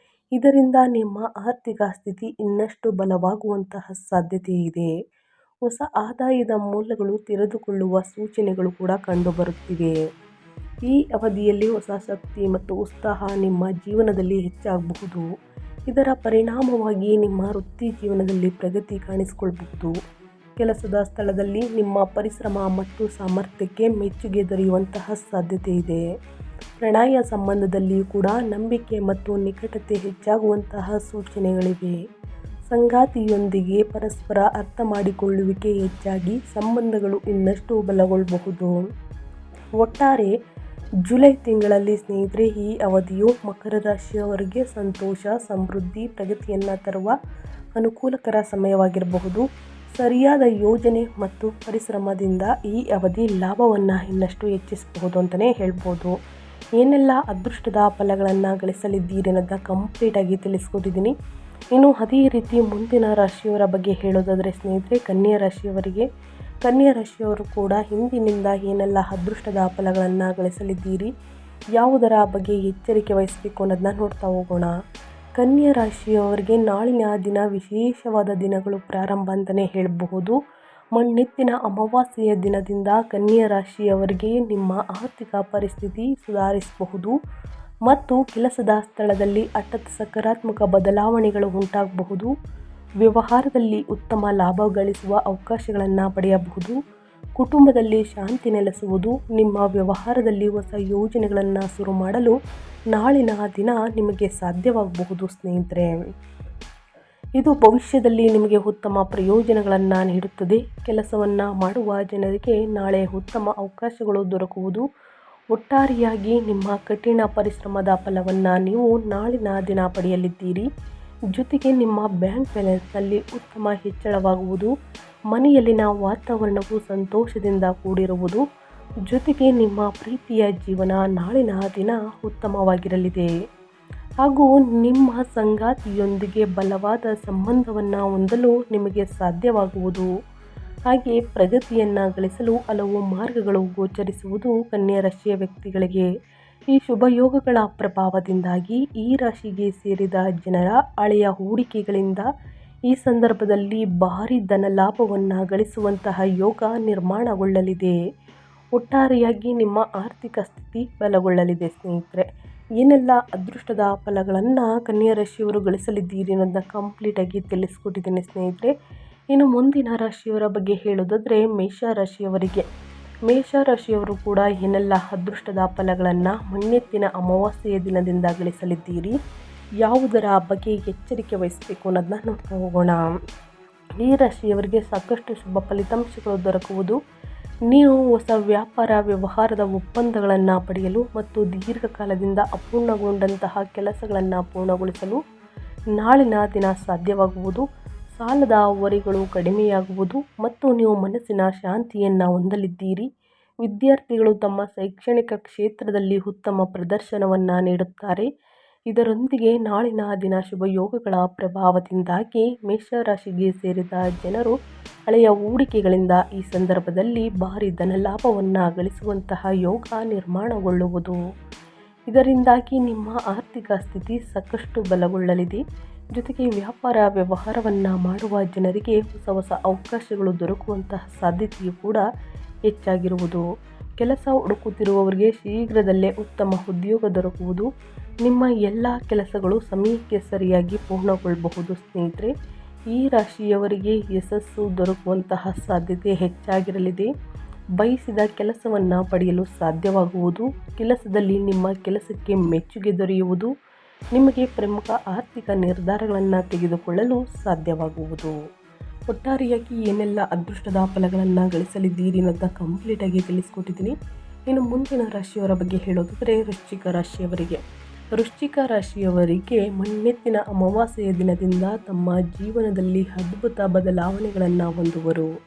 ಇದರಿಂದ ನಿಮ್ಮ ಆರ್ಥಿಕ ಸ್ಥಿತಿ ಇನ್ನಷ್ಟು ಬಲವಾಗುವಂತಹ ಸಾಧ್ಯತೆ ಇದೆ. ಹೊಸ ಆದಾಯದ ಮೂಲಗಳು ತೆರೆದುಕೊಳ್ಳುವ ಸೂಚನೆಗಳು ಕೂಡ ಕಂಡುಬರುತ್ತಿವೆ. ಈ ಅವಧಿಯಲ್ಲಿ ಹೊಸ ಶಕ್ತಿ ಮತ್ತು ಉತ್ಸಾಹ ನಿಮ್ಮ ಜೀವನದಲ್ಲಿ ಹೆಚ್ಚಾಗಬಹುದು. ಇದರ ಪರಿಣಾಮವಾಗಿ ನಿಮ್ಮ ವೃತ್ತಿ ಜೀವನದಲ್ಲಿ ಪ್ರಗತಿ ಕಾಣಿಸಿಕೊಳ್ಳಬಹುದು. ಕೆಲಸದ ಸ್ಥಳದಲ್ಲಿ ನಿಮ್ಮ ಪರಿಶ್ರಮ ಮತ್ತು ಸಾಮರ್ಥ್ಯಕ್ಕೆ ಮೆಚ್ಚುಗೆ ದೊರೆಯುವಂತಹ ಸಾಧ್ಯತೆ ಇದೆ. ಪ್ರಣಯ ಸಂಬಂಧದಲ್ಲಿಯೂ ಕೂಡ ನಂಬಿಕೆ ಮತ್ತು ನಿಕಟತೆ ಹೆಚ್ಚಾಗುವಂತಹ ಸೂಚನೆಗಳಿವೆ. ಸಂಗಾತಿಯೊಂದಿಗೆ ಪರಸ್ಪರ ಅರ್ಥ ಮಾಡಿಕೊಳ್ಳುವಿಕೆ ಹೆಚ್ಚಾಗಿ ಸಂಬಂಧಗಳು ಇನ್ನಷ್ಟು ಬಲಗೊಳ್ಳಬಹುದು. ಒಟ್ಟಾರೆ ಜುಲೈ ತಿಂಗಳಲ್ಲಿ ಸ್ನೇಹಿತರೆ ಈ ಅವಧಿಯು ಮಕರ ರಾಶಿಯವರಿಗೆ ಸಂತೋಷ, ಸಮೃದ್ಧಿ, ಪ್ರಗತಿಯನ್ನು ತರುವ ಅನುಕೂಲಕರ ಸಮಯವಾಗಿರಬಹುದು. ಸರಿಯಾದ ಯೋಜನೆ ಮತ್ತು ಪರಿಶ್ರಮದಿಂದ ಈ ಅವಧಿ ಲಾಭವನ್ನು ಇನ್ನಷ್ಟು ಹೆಚ್ಚಿಸಬಹುದು ಅಂತಲೇ ಹೇಳ್ಬೋದು. ಏನೆಲ್ಲ ಅದೃಷ್ಟದ ಫಲಗಳನ್ನು ಗಳಿಸಲಿದ್ದೀರಿ ಅನ್ನೋದನ್ನ ಕಂಪ್ಲೀಟಾಗಿ ತಿಳಿಸ್ಕೊಟ್ಟಿದ್ದೀನಿ. ಇನ್ನು ಅದೇ ರೀತಿ ಮುಂದಿನ ರಾಶಿಯವರ ಬಗ್ಗೆ ಹೇಳೋದಾದರೆ ಸ್ನೇಹಿತರೆ, ಕನ್ಯಾ ರಾಶಿಯವರು ಕೂಡ ಹಿಂದಿನಿಂದ ಏನೆಲ್ಲ ಅದೃಷ್ಟದ ಫಲಗಳನ್ನು ಗಳಿಸಲಿದ್ದೀರಿ, ಯಾವುದರ ಬಗ್ಗೆ ಎಚ್ಚರಿಕೆ ವಹಿಸಬೇಕು ಅನ್ನೋದನ್ನ ನೋಡ್ತಾ ಹೋಗೋಣ. ಕನ್ಯಾ ರಾಶಿಯವರಿಗೆ ನಾಳಿನ ದಿನ ವಿಶೇಷವಾದ ದಿನಗಳು ಪ್ರಾರಂಭ ಅಂತಲೇ ಹೇಳಬಹುದು. ಮಣ್ಣೆತ್ತಿನ ಅಮಾವಾಸ್ಯೆಯ ದಿನದಿಂದ ಕನ್ಯಾ ರಾಶಿಯವರಿಗೆ ನಿಮ್ಮ ಆರ್ಥಿಕ ಪರಿಸ್ಥಿತಿ ಸುಧಾರಿಸಬಹುದು ಮತ್ತು ಕೆಲಸದ ಸ್ಥಳದಲ್ಲಿ ಸಕಾರಾತ್ಮಕ ಬದಲಾವಣೆಗಳು ಉಂಟಾಗಬಹುದು. ವ್ಯವಹಾರದಲ್ಲಿ ಉತ್ತಮ ಲಾಭ ಗಳಿಸುವ ಅವಕಾಶಗಳನ್ನು ಪಡೆಯಬಹುದು. ಕುಟುಂಬದಲ್ಲಿ ಶಾಂತಿ ನೆಲೆಸುವುದು. ನಿಮ್ಮ ವ್ಯವಹಾರದಲ್ಲಿ ಹೊಸ ಯೋಜನೆಗಳನ್ನು ಶುರು ಮಾಡಲು ನಾಳಿನ ದಿನ ನಿಮಗೆ ಸಾಧ್ಯವಾಗಬಹುದು ಸ್ನೇಹಿತರೆ. ಇದು ಭವಿಷ್ಯದಲ್ಲಿ ನಿಮಗೆ ಉತ್ತಮ ಪ್ರಯೋಜನಗಳನ್ನು ನೀಡುತ್ತದೆ. ಕೆಲಸವನ್ನು ಮಾಡುವ ಜನರಿಗೆ ನಾಳೆ ಉತ್ತಮ ಅವಕಾಶಗಳು ದೊರಕುವುದು. ಒಟ್ಟಾರೆಯಾಗಿ ನಿಮ್ಮ ಕಠಿಣ ಪರಿಶ್ರಮದ ಫಲವನ್ನು ನೀವು ನಾಳಿನ ದಿನ ಪಡೆಯಲಿದ್ದೀರಿ. ಜೊತೆಗೆ ನಿಮ್ಮ ಬ್ಯಾಂಕ್ ಬ್ಯಾಲೆನ್ಸ್ನಲ್ಲಿ ಉತ್ತಮ ಹೆಚ್ಚಳವಾಗುವುದು. ಮನೆಯಲ್ಲಿನ ವಾತಾವರಣವು ಸಂತೋಷದಿಂದ ಕೂಡಿರುವುದು. ಜೊತೆಗೆ ನಿಮ್ಮ ಪ್ರೀತಿಯ ಜೀವನ ನಾಳಿನ ದಿನ ಉತ್ತಮವಾಗಿರಲಿದೆ ಹಾಗೂ ನಿಮ್ಮ ಸಂಗಾತಿಯೊಂದಿಗೆ ಬಲವಾದ ಸಂಬಂಧವನ್ನು ಹೊಂದಲು ನಿಮಗೆ ಸಾಧ್ಯವಾಗುವುದು. ಹಾಗೆ ಪ್ರಗತಿಯನ್ನು ಗಳಿಸಲು ಹಲವು ಮಾರ್ಗಗಳು ಗೋಚರಿಸುವುದು ಕನ್ಯಾ ರಾಶಿಯ ವ್ಯಕ್ತಿಗಳಿಗೆ. ಈ ಶುಭಯೋಗಗಳ ಪ್ರಭಾವದಿಂದಾಗಿ ಈ ರಾಶಿಗೆ ಸೇರಿದ ಜನರ ಹಳೆಯ ಹೂಡಿಕೆಗಳಿಂದ ಈ ಸಂದರ್ಭದಲ್ಲಿ ಭಾರಿ ಧನ ಲಾಭವನ್ನು ಗಳಿಸುವಂತಹ ಯೋಗ ನಿರ್ಮಾಣಗೊಳ್ಳಲಿದೆ. ಒಟ್ಟಾರೆಯಾಗಿ ನಿಮ್ಮ ಆರ್ಥಿಕ ಸ್ಥಿತಿ ಬಲಗೊಳ್ಳಲಿದೆ ಸ್ನೇಹಿತರೆ. ಏನೆಲ್ಲ ಅದೃಷ್ಟದ ಫಲಗಳನ್ನು ಕನ್ಯಾ ರಾಶಿಯವರು ಗಳಿಸಲಿದ್ದೀರಿ ಅನ್ನೋದನ್ನ ಕಂಪ್ಲೀಟಾಗಿ ತಿಳಿಸ್ಕೊಟ್ಟಿದ್ದೀನಿ ಸ್ನೇಹಿತರೆ. ಇನ್ನು ಮುಂದಿನ ರಾಶಿಯವರ ಬಗ್ಗೆ ಹೇಳೋದಾದರೆ ಮೇಷರಾಶಿಯವರು ಕೂಡ ಏನೆಲ್ಲ ಅದೃಷ್ಟದ ಫಲಗಳನ್ನು ಮಣ್ಣೆತ್ತಿನ ಅಮಾವಾಸ್ಯೆಯ ದಿನದಿಂದ ಗಳಿಸಲಿದ್ದೀರಿ, ಯಾವುದರ ಬಗ್ಗೆ ಎಚ್ಚರಿಕೆ ವಹಿಸಬೇಕು ಅನ್ನೋದನ್ನ ನೋಡ್ತಾ ಹೋಗೋಣ. ಈ ರಾಶಿಯವರಿಗೆ ಸಾಕಷ್ಟು ಶುಭ ಫಲಿತಾಂಶಗಳು ದೊರಕುವುದು. ನೀವು ಹೊಸ ವ್ಯವಹಾರದ ಒಪ್ಪಂದಗಳನ್ನು ಪಡೆಯಲು ಮತ್ತು ದೀರ್ಘಕಾಲದಿಂದ ಅಪೂರ್ಣಗೊಂಡಂತಹ ಕೆಲಸಗಳನ್ನು ಪೂರ್ಣಗೊಳಿಸಲು ನಾಳಿನ ದಿನ ಸಾಧ್ಯವಾಗುವುದು. ಸಾಲದ ಹೊರೆಗಳು ಕಡಿಮೆಯಾಗುವುದು ಮತ್ತು ನೀವು ಮನಸ್ಸಿನ ಶಾಂತಿಯನ್ನು ಹೊಂದಲಿದ್ದೀರಿ. ವಿದ್ಯಾರ್ಥಿಗಳು ತಮ್ಮ ಶೈಕ್ಷಣಿಕ ಕ್ಷೇತ್ರದಲ್ಲಿ ಉತ್ತಮ ಪ್ರದರ್ಶನವನ್ನು ನೀಡುತ್ತಾರೆ. ಇದರೊಂದಿಗೆ ನಾಳಿನ ದಿನ ಶುಭಯೋಗಗಳ ಪ್ರಭಾವದಿಂದಾಗಿ ಮೇಷರಾಶಿಗೆ ಸೇರಿದ ಜನರು ಹಳೆಯ ಹೂಡಿಕೆಗಳಿಂದ ಈ ಸಂದರ್ಭದಲ್ಲಿ ಭಾರಿ ಧನಲಾಭವನ್ನು ಗಳಿಸುವಂತಹ ಯೋಗ ನಿರ್ಮಾಣಗೊಳ್ಳುವುದು. ಇದರಿಂದಾಗಿ ನಿಮ್ಮ ಆರ್ಥಿಕ ಸ್ಥಿತಿ ಸಾಕಷ್ಟು ಬಲಗೊಳ್ಳಲಿದೆ. ಜೊತೆಗೆ ವ್ಯವಹಾರವನ್ನು ಮಾಡುವ ಜನರಿಗೆ ಹೊಸ ಅವಕಾಶಗಳು ದೊರಕುವಂತಹ ಸಾಧ್ಯತೆಯೂ ಕೂಡ ಹೆಚ್ಚಾಗಿರುವುದು. ಕೆಲಸ ಹುಡುಕುತ್ತಿರುವವರಿಗೆ ಶೀಘ್ರದಲ್ಲೇ ಉತ್ತಮ ಉದ್ಯೋಗ ದೊರಕುವುದು. ನಿಮ್ಮ ಎಲ್ಲ ಕೆಲಸಗಳು ಸಮಯಕ್ಕೆ ಸರಿಯಾಗಿ ಪೂರ್ಣಗೊಳ್ಳಬಹುದು ಸ್ನೇಹಿತರೆ. ಈ ರಾಶಿಯವರಿಗೆ ಯಶಸ್ಸು ದೊರಕುವಂತಹ ಸಾಧ್ಯತೆ ಹೆಚ್ಚಾಗಿರಲಿದೆ. ಬಯಸಿದ ಕೆಲಸವನ್ನು ಪಡೆಯಲು ಸಾಧ್ಯವಾಗುವುದು. ಕೆಲಸದಲ್ಲಿ ನಿಮ್ಮ ಕೆಲಸಕ್ಕೆ ಮೆಚ್ಚುಗೆ ದೊರೆಯುವುದು. ನಿಮಗೆ ಪ್ರಮುಖ ಆರ್ಥಿಕ ನಿರ್ಧಾರಗಳನ್ನು ತೆಗೆದುಕೊಳ್ಳಲು ಸಾಧ್ಯವಾಗುವುದು. ಒಟ್ಟಾರೆಯಾಗಿ ಏನೆಲ್ಲ ಅದೃಷ್ಟದ ಫಲಗಳನ್ನು ಗಳಿಸಲಿದ್ದೀರಿ ಅನ್ನೋದನ್ನ ಕಂಪ್ಲೀಟಾಗಿ ತಿಳಿಸ್ಕೊಟ್ಟಿದ್ದೀನಿ. ಇನ್ನು ಮುಂದಿನ ರಾಶಿಯವರ ಬಗ್ಗೆ ಹೇಳೋದಾದರೆ ವೃಶ್ಚಿಕ ರಾಶಿಯವರಿಗೆ ಮಣ್ಣೆತ್ತಿನ ಅಮಾವಾಸ್ಯೆಯ ದಿನದಿಂದ ತಮ್ಮ ಜೀವನದಲ್ಲಿ ಅದ್ಭುತ ಬದಲಾವಣೆಗಳನ್ನು ಹೊಂದುವರು.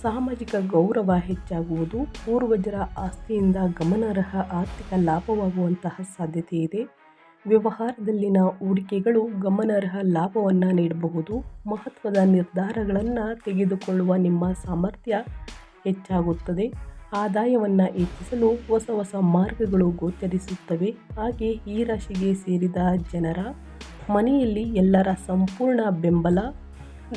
ಸಾಮಾಜಿಕ ಗೌರವ ಹೆಚ್ಚಾಗುವುದು. ಪೂರ್ವಜರ ಆಸ್ತಿಯಿಂದ ಗಮನಾರ್ಹ ಆರ್ಥಿಕ ಲಾಭವಾಗುವಂತಹ ಸಾಧ್ಯತೆ ಇದೆ. ವ್ಯವಹಾರದಲ್ಲಿನ ಹೂಡಿಕೆಗಳು ಗಮನಾರ್ಹ ಲಾಭವನ್ನು ನೀಡಬಹುದು. ಮಹತ್ವದ ನಿರ್ಧಾರಗಳನ್ನು ತೆಗೆದುಕೊಳ್ಳುವ ನಿಮ್ಮ ಸಾಮರ್ಥ್ಯ ಹೆಚ್ಚಾಗುತ್ತದೆ. ಆದಾಯವನ್ನು ಹೆಚ್ಚಿಸಲು ಹೊಸ ಮಾರ್ಗಗಳು ಗೋಚರಿಸುತ್ತವೆ. ಹಾಗೆ ಈ ರಾಶಿಗೆ ಸೇರಿದ ಜನರ ಮನೆಯಲ್ಲಿ ಎಲ್ಲರ ಸಂಪೂರ್ಣ ಬೆಂಬಲ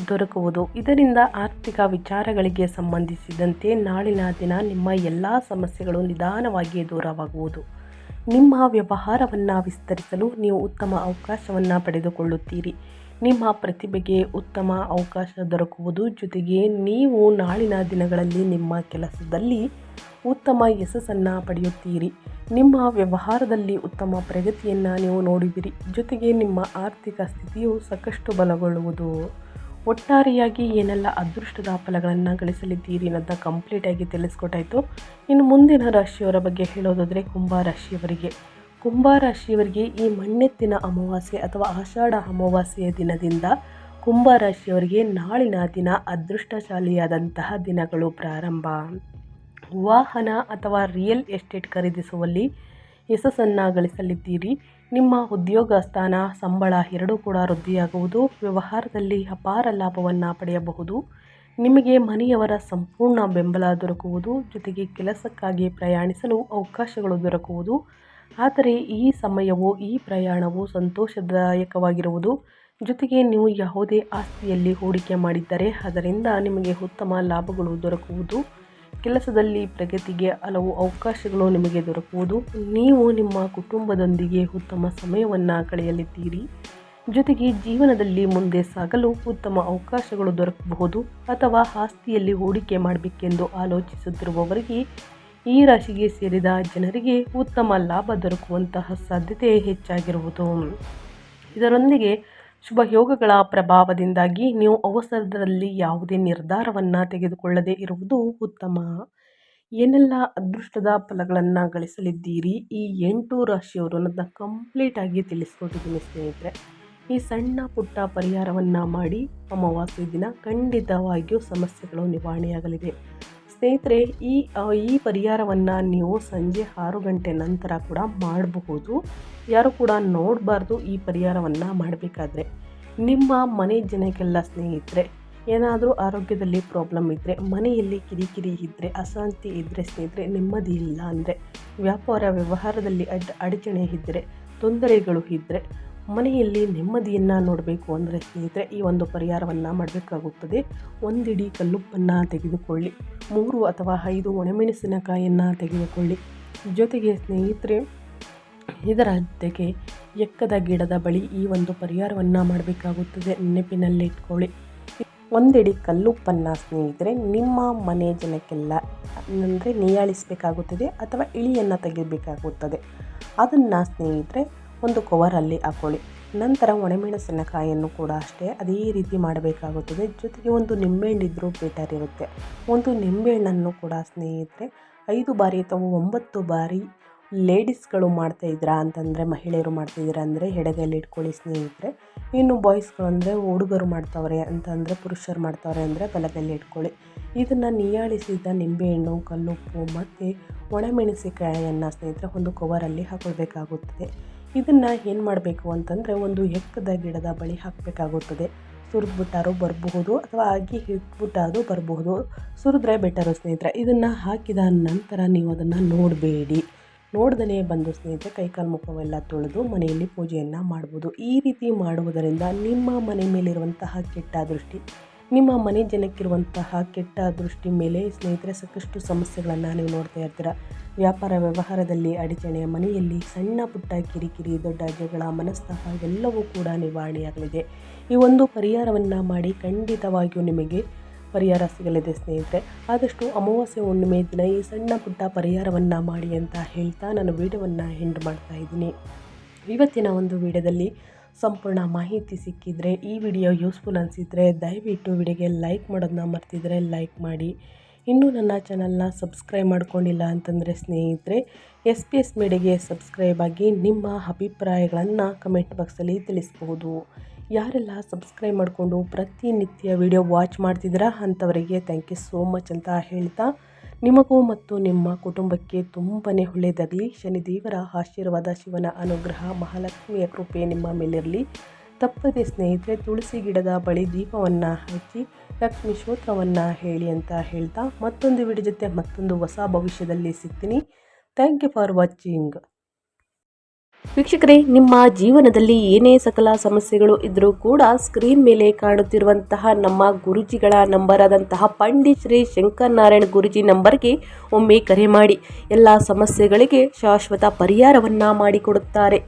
ದೊರಕುವುದು. ಇದರಿಂದ ಆರ್ಥಿಕ ವಿಚಾರಗಳಿಗೆ ಸಂಬಂಧಿಸಿದಂತೆ ನಾಳಿನ ದಿನ ನಿಮ್ಮ ಎಲ್ಲ ಸಮಸ್ಯೆಗಳು ನಿಧಾನವಾಗಿ ದೂರವಾಗುವುದು. ನಿಮ್ಮ ವ್ಯವಹಾರವನ್ನು ವಿಸ್ತರಿಸಲು ನೀವು ಉತ್ತಮ ಅವಕಾಶವನ್ನು ಪಡೆದುಕೊಳ್ಳುತ್ತೀರಿ. ನಿಮ್ಮ ಪ್ರತಿಭೆಗೆ ಉತ್ತಮ ಅವಕಾಶ ದೊರಕುವುದು. ಜೊತೆಗೆ ನೀವು ನಾಳಿನ ದಿನಗಳಲ್ಲಿ ನಿಮ್ಮ ಕೆಲಸದಲ್ಲಿ ಉತ್ತಮ ಯಶಸ್ಸನ್ನು ಪಡೆಯುತ್ತೀರಿ. ನಿಮ್ಮ ವ್ಯವಹಾರದಲ್ಲಿ ಉತ್ತಮ ಪ್ರಗತಿಯನ್ನು ನೀವು ನೋಡುವಿರಿ. ಜೊತೆಗೆ ನಿಮ್ಮ ಆರ್ಥಿಕ ಸ್ಥಿತಿಯು ಸಾಕಷ್ಟು ಬಲಗೊಳ್ಳುವುದು. ಒಟ್ಟಾರೆಯಾಗಿ ಏನೆಲ್ಲ ಅದೃಷ್ಟದ ಫಲಗಳನ್ನು ಗಳಿಸಲಿದ್ದೀರಿ ಅನ್ನೋದನ್ನ ಕಂಪ್ಲೀಟಾಗಿ ತಿಳಿಸ್ಕೊಟ್ಟಾಯಿತು. ಇನ್ನು ಮುಂದಿನ ರಾಶಿಯವರ ಬಗ್ಗೆ ಹೇಳೋದಾದರೆ ಕುಂಭರಾಶಿಯವರಿಗೆ ಈ ಮಣ್ಣೆತ್ತಿನ ಅಮಾವಾಸ್ಯೆ ಅಥವಾ ಆಷಾಢ ಅಮಾವಾಸ್ಯೆಯ ದಿನದಿಂದ ಕುಂಭರಾಶಿಯವರಿಗೆ ನಾಳಿನ ದಿನ ಅದೃಷ್ಟಶಾಲಿಯಾದಂತಹ ದಿನಗಳು ಪ್ರಾರಂಭ. ವಾಹನ ಅಥವಾ ರಿಯಲ್ ಎಸ್ಟೇಟ್ ಖರೀದಿಸುವಲ್ಲಿ ಯಶಸ್ಸನ್ನು ಗಳಿಸಲಿದ್ದೀರಿ. ನಿಮ್ಮ ಉದ್ಯೋಗ ಸ್ಥಾನ, ಸಂಬಳ ಎರಡೂ ಕೂಡ ವೃದ್ಧಿಯಾಗುವುದು. ವ್ಯವಹಾರದಲ್ಲಿ ಅಪಾರ ಲಾಭವನ್ನು ಪಡೆಯಬಹುದು. ನಿಮಗೆ ಮನೆಯವರ ಸಂಪೂರ್ಣ ಬೆಂಬಲ ದೊರಕುವುದು. ಜೊತೆಗೆ ಕೆಲಸಕ್ಕಾಗಿ ಪ್ರಯಾಣಿಸಲು ಅವಕಾಶಗಳು ದೊರಕುವುದು. ಆದರೆ ಈ ಪ್ರಯಾಣವು ಸಂತೋಷದಾಯಕವಾಗಿರುವುದು. ಜೊತೆಗೆ ನೀವು ಯಾವುದೇ ಆಸ್ತಿಯಲ್ಲಿ ಹೂಡಿಕೆ ಮಾಡಿದ್ದರೆ ಅದರಿಂದ ನಿಮಗೆ ಉತ್ತಮ ಲಾಭಗಳು ದೊರಕುವುದು. ಕೆಲಸದಲ್ಲಿ ಪ್ರಗತಿಗೆ ಹಲವು ಅವಕಾಶಗಳು ನಿಮಗೆ ದೊರಕುವುದು. ನೀವು ನಿಮ್ಮ ಕುಟುಂಬದೊಂದಿಗೆ ಉತ್ತಮ ಸಮಯವನ್ನು ಕಳೆಯಲಿದ್ದೀರಿ. ಜೊತೆಗೆ ಜೀವನದಲ್ಲಿ ಮುಂದೆ ಸಾಗಲು ಉತ್ತಮ ಅವಕಾಶಗಳು ದೊರಕಬಹುದು. ಅಥವಾ ಆಸ್ತಿಯಲ್ಲಿ ಹೂಡಿಕೆ ಮಾಡಬೇಕೆಂದು ಆಲೋಚಿಸುತ್ತಿರುವವರಿಗೆ, ಈ ರಾಶಿಗೆ ಸೇರಿದ ಜನರಿಗೆ ಉತ್ತಮ ಲಾಭ ದೊರಕುವಂತಹ ಸಾಧ್ಯತೆ ಹೆಚ್ಚಾಗಿರುವುದು. ಇದರೊಂದಿಗೆ ಶುಭ ಯೋಗಗಳ ಪ್ರಭಾವದಿಂದಾಗಿ ನೀವು ಅವಸರದಲ್ಲಿ ಯಾವುದೇ ನಿರ್ಧಾರವನ್ನು ತೆಗೆದುಕೊಳ್ಳದೇ ಇರುವುದು ಉತ್ತಮ. ಏನೆಲ್ಲ ಅದೃಷ್ಟದ ಫಲಗಳನ್ನು ಗಳಿಸಲಿದ್ದೀರಿ ಈ 8 ರಾಶಿಯವರು ನನ್ನ ಕಂಪ್ಲೀಟ್ ಆಗಿ ತಿಳಿಸ್ಕೊಟ್ಟಿದ್ದೀನಿ ಸ್ನೇಹಿತರೆ. ಈ ಸಣ್ಣ ಪುಟ್ಟ ಪರಿಹಾರವನ್ನು ಮಾಡಿ ಅಮಾವಾಸ್ಯೆ ದಿನ ಖಂಡಿತವಾಗಿಯೂ ಸಮಸ್ಯೆಗಳು ನಿವಾರಣೆಯಾಗಲಿದೆ ಸ್ನೇಹಿತರೆ. ಈ ಪರಿಹಾರವನ್ನು ನೀವು ಸಂಜೆ 6 ಗಂಟೆ ನಂತರ ಕೂಡ ಮಾಡಬಹುದು. ಯಾರು ಕೂಡ ನೋಡಬಾರ್ದು. ಈ ಪರಿಹಾರವನ್ನು ಮಾಡಬೇಕಾದ್ರೆ ನಿಮ್ಮ ಮನೆ ಜನಕ್ಕೆಲ್ಲ ಸ್ನೇಹಿತರೆ, ಏನಾದರೂ ಆರೋಗ್ಯದಲ್ಲಿ ಪ್ರಾಬ್ಲಮ್ ಇದ್ದರೆ, ಮನೆಯಲ್ಲಿ ಕಿರಿಕಿರಿ ಇದ್ದರೆ, ಅಶಾಂತಿ ಇದ್ದರೆ ಸ್ನೇಹಿತರೆ, ನೆಮ್ಮದಿ ಇಲ್ಲ ಅಂದರೆ, ವ್ಯವಹಾರದಲ್ಲಿ ಅಡಚಣೆ ಇದ್ದರೆ, ತೊಂದರೆಗಳು ಇದ್ದರೆ, ಮನೆಯಲ್ಲಿ ನೆಮ್ಮದಿಯನ್ನು ನೋಡಬೇಕು ಅಂದರೆ ಸ್ನೇಹಿತರೆ ಈ ಒಂದು ಪರಿಹಾರವನ್ನು ಮಾಡಬೇಕಾಗುತ್ತದೆ. 1 ಹಿಡಿ ಕಲ್ಲುಪ್ಪನ್ನು ತೆಗೆದುಕೊಳ್ಳಿ, 3 ಅಥವಾ 5 ಒಣಮೆಣಸಿನಕಾಯಿಯನ್ನು ತೆಗೆದುಕೊಳ್ಳಿ. ಜೊತೆಗೆ ಸ್ನೇಹಿತರೆ ಇದರ ಜೊತೆಗೆ ಎಕ್ಕದ ಗಿಡದ ಬಳಿ ಈ ಒಂದು ಪರಿಹಾರವನ್ನು ಮಾಡಬೇಕಾಗುತ್ತದೆ. ನೆನಪಿನಲ್ಲಿ ಇಟ್ಕೊಳ್ಳಿ. 1 ಹಿಡಿ ಕಲ್ಲುಪ್ಪನ್ನು ಸ್ನೇಹಿತರೆ ನಿಮ್ಮ ಮನೆ ಜನಕ್ಕೆಲ್ಲ ಅಂದರೆ ನೀಯಾಳಿಸಬೇಕಾಗುತ್ತದೆ ಅಥವಾ ಇಳಿಯನ್ನು ತೆಗೆಯಬೇಕಾಗುತ್ತದೆ. ಅದನ್ನು ಸ್ನೇಹಿತರೆ ಒಂದು ಕವರಲ್ಲಿ ಹಾಕ್ಕೊಳ್ಳಿ. ನಂತರ ಒಣಮೆಣಸಿನಕಾಯಿಯನ್ನು ಕೂಡ ಅಷ್ಟೇ ಅದೇ ರೀತಿ ಮಾಡಬೇಕಾಗುತ್ತದೆ. ಜೊತೆಗೆ ಒಂದು ನಿಂಬೆಹಣ್ಣು ಇದ್ದರೂ ಬೆಟರ್ ಇರುತ್ತೆ. ಒಂದು ನಿಂಬೆಹಣ್ಣನ್ನು ಕೂಡ ಸ್ನೇಹಿತರೆ 5 ಬಾರಿ ಅಥವಾ 9 ಬಾರಿ ಲೇಡೀಸ್ಗಳು ಮಾಡ್ತಾಯಿದ್ದೀರಾ ಅಂತಂದರೆ, ಮಹಿಳೆಯರು ಮಾಡ್ತಾಯಿದ್ದೀರಾ ಅಂದರೆ ಎಡಗೈಯಲ್ಲಿ ಇಟ್ಕೊಳ್ಳಿ ಸ್ನೇಹಿತರೆ. ಇನ್ನು ಬಾಯ್ಸ್ಗಳು ಅಂದರೆ ಹುಡುಗರು ಮಾಡ್ತಾವ್ರೆ ಅಂತಂದರೆ, ಪುರುಷರು ಮಾಡ್ತಾವ್ರೆ ಅಂದರೆ ಬಲಗೈಯಲ್ಲಿ ಇಟ್ಕೊಳ್ಳಿ. ಇದನ್ನು ನೀಯಾಳಿಸಿದ ನಿಂಬೆಹಣ್ಣು, ಕಲ್ಲುಪ್ಪು ಮತ್ತು ಒಣಮೆಣಸಿನಕಾಯಿಯನ್ನು ಸ್ನೇಹಿತರೆ ಒಂದು ಕವರಲ್ಲಿ ಹಾಕೊಳ್ಬೇಕಾಗುತ್ತದೆ. ಇದನ್ನು ಏನು ಮಾಡಬೇಕು ಅಂತಂದರೆ ಒಂದು ಎಕ್ಕದ ಗಿಡದ ಬಳಿ ಹಾಕಬೇಕಾಗುತ್ತದೆ. ಸುರಿದ್ಬಿಟ್ಟಾರು ಬರಬಹುದು ಅಥವಾ ಹಾಗೆ ಇಟ್ಬಿಟ್ಟಾರು ಬರಬಹುದು. ಸುರಿದ್ರೆ ಬೆಟರು ಸ್ನೇಹಿತರೆ. ಇದನ್ನು ಹಾಕಿದ ನಂತರ ನೀವು ಅದನ್ನು ನೋಡ್ದೇ ಬಂದು ಸ್ನೇಹಿತರೆ ಕೈಕಾಲು ಮುಖವೆಲ್ಲ ತೊಳೆದು ಮನೆಯಲ್ಲಿ ಪೂಜೆಯನ್ನು ಮಾಡ್ಬೋದು. ಈ ರೀತಿ ಮಾಡುವುದರಿಂದ ನಿಮ್ಮ ಮನೆ ಮೇಲಿರುವಂತಹ ಕೆಟ್ಟ ದೃಷ್ಟಿ, ನಿಮ್ಮ ಮನೆ ಜನಕ್ಕಿರುವಂತಹ ಕೆಟ್ಟ ದೃಷ್ಟಿ ಮೇಲೆ ಸ್ನೇಹಿತರೆ ಸಾಕಷ್ಟು ಸಮಸ್ಯೆಗಳನ್ನು ನೀವು ನೋಡ್ತಾ ಇರ್ತೀರ. ವ್ಯವಹಾರದಲ್ಲಿ ಅಡಚಣೆ, ಮನೆಯಲ್ಲಿ ಸಣ್ಣ ಪುಟ್ಟ ಕಿರಿಕಿರಿ, ದೊಡ್ಡ ಜಗಳ, ಮನಸ್ತಾಪ ಇವೆಲ್ಲವೂ ಕೂಡ ನಿವಾರಣೆಯಾಗಲಿದೆ. ಈ ಒಂದು ಪರಿಹಾರವನ್ನು ಮಾಡಿ ಖಂಡಿತವಾಗಿಯೂ ನಿಮಗೆ ಪರಿಹಾರ ಸಿಗಲಿದೆ ಸ್ನೇಹಿತರೆ. ಆದಷ್ಟು ಅಮಾವಾಸ್ಯೆ ಹುಣ್ಣಿಮೆ ದಿನ ಈ ಸಣ್ಣ ಪುಟ್ಟ ಪರಿಹಾರವನ್ನು ಮಾಡಿ ಅಂತ ಹೇಳ್ತಾ ನಾನು ವಿಡಿಯೋವನ್ನು ಎಂಡ್ ಮಾಡ್ತಾ ಇದ್ದೀನಿ. ಇವತ್ತಿನ ಒಂದು ವಿಡಿಯೋದಲ್ಲಿ ಸಂಪೂರ್ಣ ಮಾಹಿತಿ ಸಿಕ್ಕಿದರೆ, ಈ ವಿಡಿಯೋ ಯೂಸ್ಫುಲ್ ಅನಿಸಿದರೆ ದಯವಿಟ್ಟು ವಿಡಿಯೋಗೆ ಲೈಕ್ ಮಾಡೋದನ್ನ ಮರ್ತಿದ್ರೆ ಲೈಕ್ ಮಾಡಿ. ಇನ್ನೂ ನನ್ನ ಚಾನಲ್ನ ಸಬ್ಸ್ಕ್ರೈಬ್ ಮಾಡ್ಕೊಂಡಿಲ್ಲ ಅಂತಂದರೆ ಸ್ನೇಹಿತರೆ SPS ಮೀಡಿಯಾಗೆ ಸಬ್ಸ್ಕ್ರೈಬ್ ಆಗಿ ನಿಮ್ಮ ಅಭಿಪ್ರಾಯಗಳನ್ನು ಕಮೆಂಟ್ ಬಾಕ್ಸಲ್ಲಿ ತಿಳಿಸ್ಬೋದು. ಯಾರೆಲ್ಲ ಸಬ್ಸ್ಕ್ರೈಬ್ ಮಾಡಿಕೊಂಡು ಪ್ರತಿನಿತ್ಯ ವಿಡಿಯೋ ವಾಚ್ ಮಾಡ್ತಿದ್ದೀರಾ ಅಂಥವರಿಗೆ ಥ್ಯಾಂಕ್ ಯು ಸೋ ಮಚ್ ಅಂತ ಹೇಳ್ತಾ, ನಿಮಗೂ ಮತ್ತು ನಿಮ್ಮ ಕುಟುಂಬಕ್ಕೆ ತುಂಬಾ ಒಳ್ಳೆಯದಾಗಲಿ. ಶನಿದೇವರ ಆಶೀರ್ವಾದ, ಶಿವನ ಅನುಗ್ರಹ, ಮಹಾಲಕ್ಷ್ಮಿಯ ಕೃಪೆ ನಿಮ್ಮ ಮೇಲಿರಲಿ. ತಪ್ಪದೆ ಸ್ನೇಹಿತರೆ ತುಳಸಿ ಗಿಡದ ಬಳಿ ದೀಪವನ್ನು ಹಚ್ಚಿ ಲಕ್ಷ್ಮೀ ಸ್ತೋತ್ರವನ್ನು ಹೇಳಿ ಅಂತ ಹೇಳ್ತಾ ಮತ್ತೊಂದು ವಿಡಿಯೋ ಜೊತೆ ಮತ್ತೊಂದು ಹೊಸ ಭವಿಷ್ಯದಲ್ಲಿ ಸಿಗ್ತೀನಿ. Thank you for watching. ವೀಕ್ಷಕರೇ, ನಿಮ್ಮ ಜೀವನದಲ್ಲಿ ಏನೇ ಸಕಲ ಸಮಸ್ಯೆಗಳು ಇದ್ದರೂ ಕೂಡ ಸ್ಕ್ರೀನ್ ಮೇಲೆ ಕಾಣುತ್ತಿರುವಂತಹ ನಮ್ಮ ಗುರುಜಿಗಳ ನಂಬರ್ ಆದಂತಹ ಪಂಡಿತ್ ಶ್ರೀ ಶಂಕರ್ ನಾರಾಯಣ್ ಗುರುಜಿ ನಂಬರ್ಗೆ ಒಮ್ಮೆ ಕರೆ ಮಾಡಿ. ಎಲ್ಲ ಸಮಸ್ಯೆಗಳಿಗೆ ಶಾಶ್ವತ ಪರಿಹಾರವನ್ನು ಮಾಡಿಕೊಡುತ್ತಾರೆ.